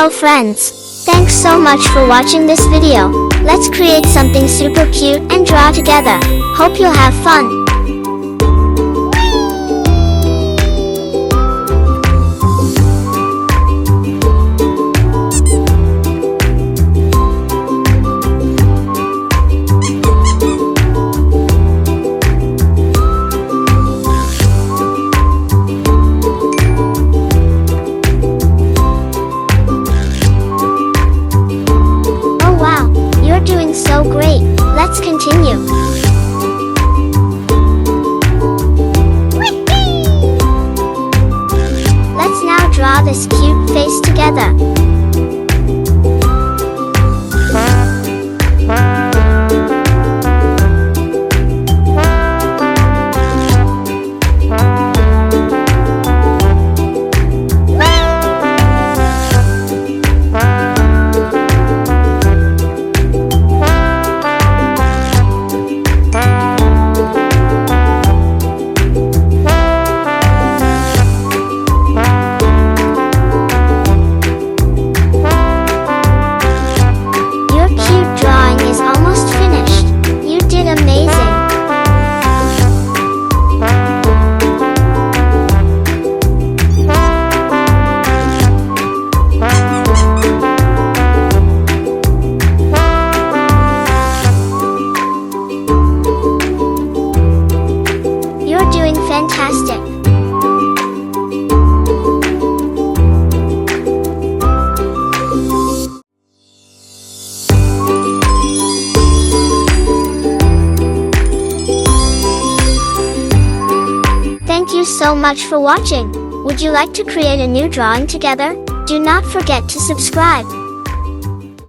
Hello friends! Thanks so much for watching this video. Let's create something super cute and draw together. Hope you'll have fun. Doing so great. Let's continue. Let's now draw this cute face together. Fantastic! Thank you so much for watching. Would you like to create a new drawing together? Do not forget to subscribe.